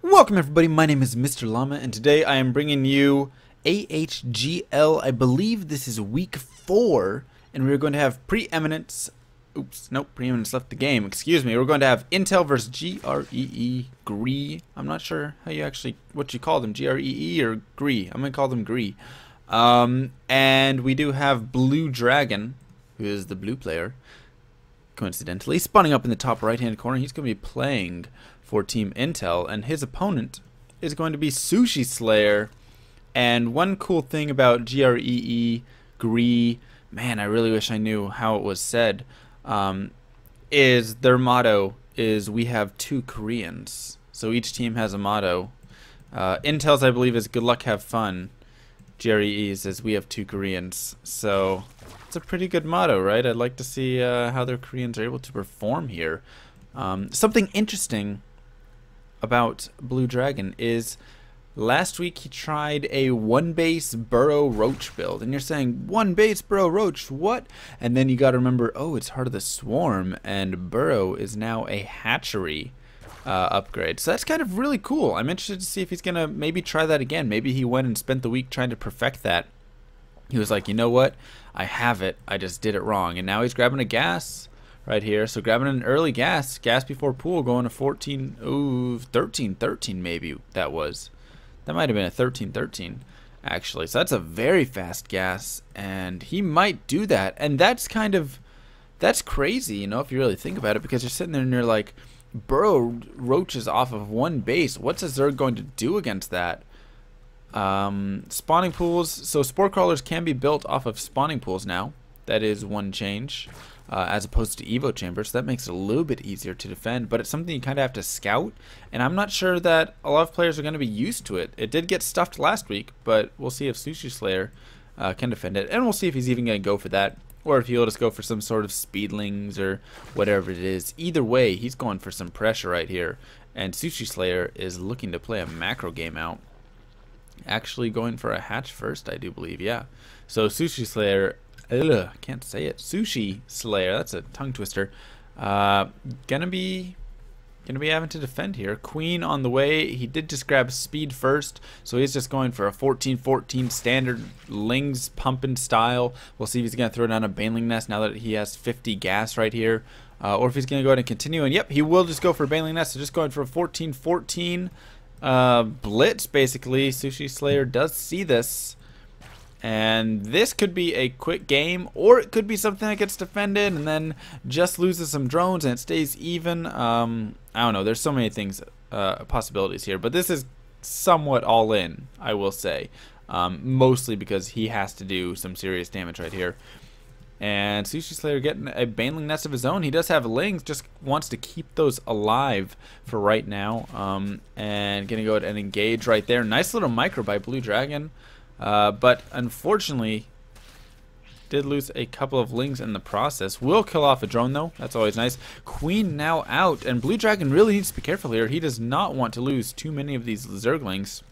Welcome everybody, my name is MrLlama, and today I am bringing you AHGL. I believe this is week 4, and we're going to have preeminence. Preeminence left the game, excuse me. We're going to have Intel versus GREE. I'm not sure how you what you call them, GREE or GREE. I'm going to call them GREE. And we do have Blue Dragon, who is the blue player, coincidentally, spawning up in the top right-hand corner. He's going to be playing for Team Intel, and his opponent is going to be Sushi Slayer. And one cool thing about GREE, man, I really wish I knew how it was said, is their motto is "We have two Koreans." So each team has a motto. Intel's, I believe, is "Good luck, have fun." GREE says "We have two Koreans." So it's a pretty good motto, right? I'd like to see how their Koreans are able to perform here. Something interesting about Blue Dragon is last week he tried a one base burrow roach build, and you're saying one base burrow roach, what? And then you got to remember, oh, it's Heart of the Swarm, and burrow is now a hatchery upgrade. So that's kind of really cool. I'm interested to see if he's gonna maybe try that again. Maybe he went and spent the week trying to perfect that. He was like, you know what, I have it, I just did it wrong. And now he's grabbing a gas right here. So grabbing an early gas before pool, going to 14, ooh, 13 maybe that was. That might have been a 13 actually. So that's a very fast gas, and he might do that. And that's crazy, you know, if you really think about it, because you're sitting there and you're like, burrow roaches off of one base. What's a Zerg going to do against that? Spawning pools. So spore crawlers can be built off of spawning pools now. That is one change. As opposed to Evo chambers, so that makes it a little bit easier to defend, but it's something you kind of have to scout, and I'm not sure that a lot of players are going to be used to it. It did get stuffed last week, but we'll see if Sushi Slayer can defend it, and we'll see if he's even going to go for that, or if he'll just go for some sort of speedlings or whatever it is. Either way, he's going for some pressure right here, and Sushi Slayer is looking to play a macro game out. Actually going for a hatch first, I do believe, yeah. So Sushi Slayer, can't say it. Sushi Slayer, that's a tongue twister. Gonna be having to defend here. Queen on the way. He did just grab speed first, so he's just going for a 14-14 standard Lings pumping style. We'll see if he's gonna throw down a Baneling Nest now that he has 50 gas right here, or if he's gonna go ahead and continue. And yep, he will just go for a Baneling Nest. So just going for a 14-14 blitz basically. Sushi Slayer does see this. And this could be a quick game, or it could be something that gets defended and then just loses some drones and it stays even. I don't know. There's so many things, possibilities here. But this is somewhat all in, I will say. Mostly because he has to do some serious damage right here. And Sushi Slayer getting a Baneling Nest of his own. He does have Lings, just wants to keep those alive for right now. And going to go ahead and engage right there. Nice little micro by Blue Dragon. But unfortunately did lose a couple of Lings in the process. Will kill off a drone though, that's always nice. Queen now out, and Blue Dragon really needs to be careful here. He does not want to lose too many of these Zerglings,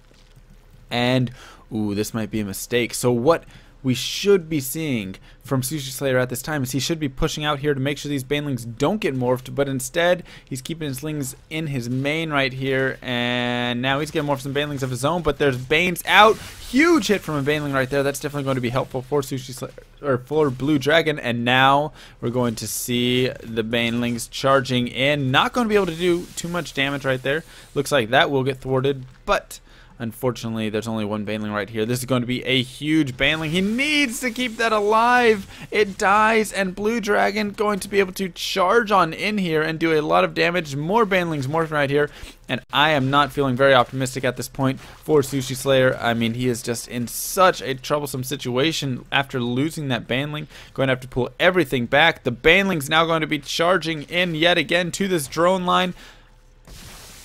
and ooh, this might be a mistake. So what we should be seeing from Sushi Slayer at this time is he should be pushing out here to make sure these Banelings don't get morphed, but instead he's keeping his Lings in his main right here, and now he's getting morphed some Banelings of his own, but there's Banes out. Huge hit from a Baneling right there. That's definitely going to be helpful for Sushi Slayer, or for Blue Dragon, and now we're going to see the Banelings charging in. Not going to be able to do too much damage right there. Looks like that will get thwarted, but unfortunately, there's only one Baneling right here. This is going to be a huge Baneling. He needs to keep that alive. It dies, and Blue Dragon going to be able to charge on in here and do a lot of damage. More Banelings morphing right here, and I am not feeling very optimistic at this point for Sushi Slayer. I mean, he is just in such a troublesome situation after losing that Baneling. Going to have to pull everything back. The Baneling's now going to be charging in yet again to this drone line.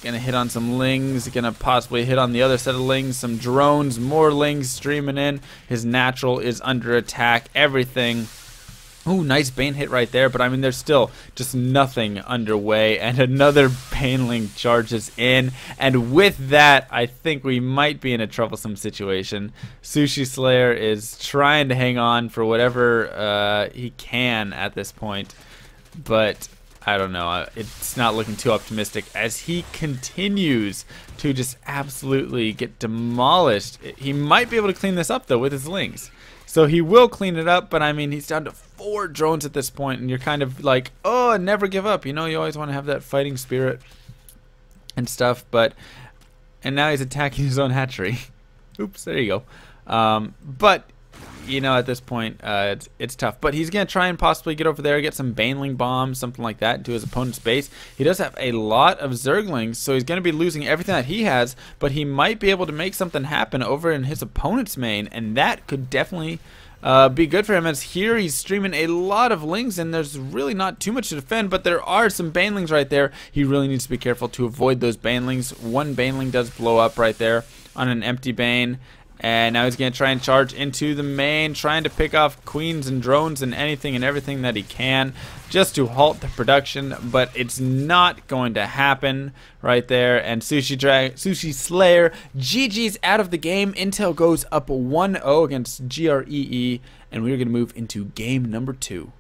Gonna hit on some Lings, gonna possibly hit on the other set of Lings, some drones, more Lings streaming in. His natural is under attack, everything. Ooh, nice Bane hit right there, but I mean, there's still just nothing underway, and another Baneling charges in, and with that, I think we might be in a troublesome situation. Sushi Slayer is trying to hang on for whatever he can at this point, but I don't know. It's not looking too optimistic as he continues to just absolutely get demolished. He might be able to clean this up, though, with his Lings. So he will clean it up, but I mean, he's down to 4 drones at this point, and you're kind of like, oh, never give up. You know, you always want to have that fighting spirit and stuff, and now he's attacking his own hatchery. Oops, there you go. But you know, at this point, it's tough. But he's going to try and possibly get over there, get some Baneling bombs, something like that, into his opponent's base. He does have a lot of Zerglings, so he's going to be losing everything that he has, but he might be able to make something happen over in his opponent's main, and that could definitely be good for him, as here he's streaming a lot of Lings, and there's really not too much to defend, but there are some Banelings right there. He really needs to be careful to avoid those Banelings. One Baneling does blow up right there on an empty Bane. And now he's going to try and charge into the main, trying to pick off queens and drones and anything and everything that he can just to halt the production, but it's not going to happen right there. And Sushi Slayer, GG's out of the game. Intel goes up 1-0 against GREE, and we're going to move into game number 2.